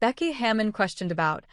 Becky Hammon questioned about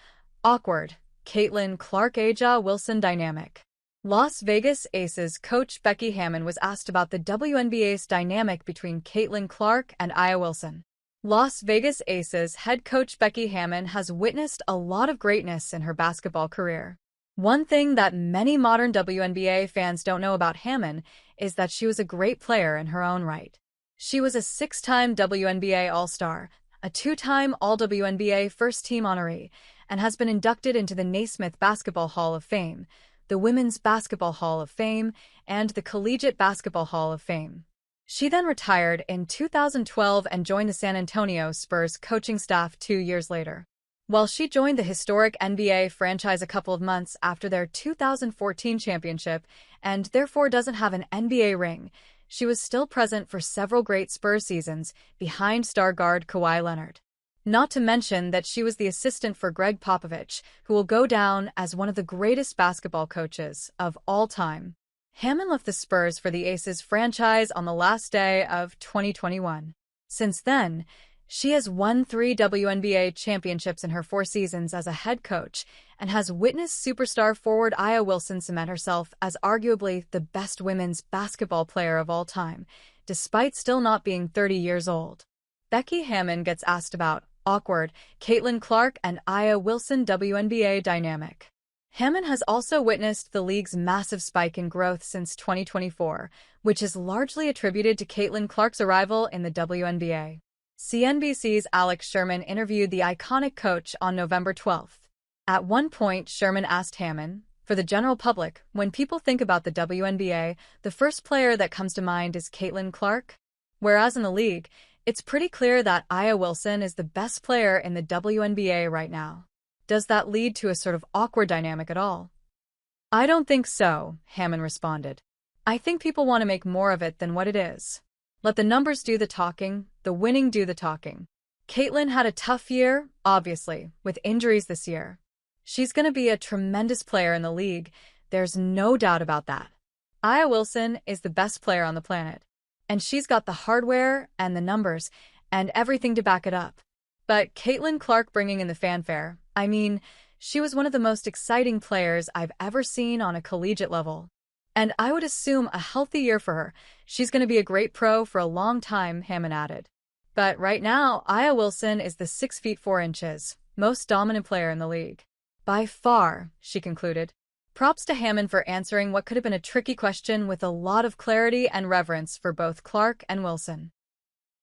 awkward Caitlin Clark-A'ja Wilson dynamic. Las Vegas Aces coach Becky Hammon was asked about the WNBA's dynamic between Caitlin Clark and A'ja Wilson. Las Vegas Aces head coach Becky Hammon has witnessed a lot of greatness in her basketball career. One thing that many modern WNBA fans don't know about Hammon is that she was a great player in her own right. She was a six-time WNBA All-Star, a two-time All-WNBA first-team honoree, and has been inducted into the Naismith Basketball Hall of Fame, the Women's Basketball Hall of Fame, and the Collegiate Basketball Hall of Fame. She then retired in 2012 and joined the San Antonio Spurs coaching staff 2 years later. While she joined the historic NBA franchise a couple of months after their 2014 championship and therefore doesn't have an NBA ring, she was still present for several great Spurs seasons behind star guard Kawhi Leonard. Not to mention that she was the assistant for Greg Popovich, who will go down as one of the greatest basketball coaches of all time. Hammon left the Spurs for the Aces franchise on the last day of 2021. Since then, she has won 3 WNBA championships in her 4 seasons as a head coach and has witnessed superstar forward A'ja Wilson cement herself as arguably the best women's basketball player of all time, despite still not being 30 years old. Becky Hammon gets asked about awkward Caitlin Clark and A'ja Wilson WNBA dynamic. Hammon has also witnessed the league's massive spike in growth since 2024, which is largely attributed to Caitlin Clark's arrival in the WNBA. CNBC's Alex Sherman interviewed the iconic coach on November 12th. At one point, Sherman asked Hammon, "For the general public, when people think about the WNBA, the first player that comes to mind is Caitlin Clark? Whereas in the league, it's pretty clear that A'ja Wilson is the best player in the WNBA right now. Does that lead to a sort of awkward dynamic at all?" "I don't think so," Hammon responded. "I think people want to make more of it than what it is. Let the numbers do the talking, the winning do the talking. Caitlin had a tough year, obviously, with injuries this year. She's going to be a tremendous player in the league, there's no doubt about that. A'ja Wilson is the best player on the planet. And she's got the hardware and the numbers and everything to back it up. But Caitlin Clark bringing in the fanfare, I mean, she was one of the most exciting players I've ever seen on a collegiate level. And I would assume a healthy year for her. She's going to be a great pro for a long time," Hammon added. But right now, A'ja Wilson is the 6 feet 4 inches, most dominant player in the league. By far, she concluded. Props to Hammon for answering what could have been a tricky question with a lot of clarity and reverence for both Clark and Wilson.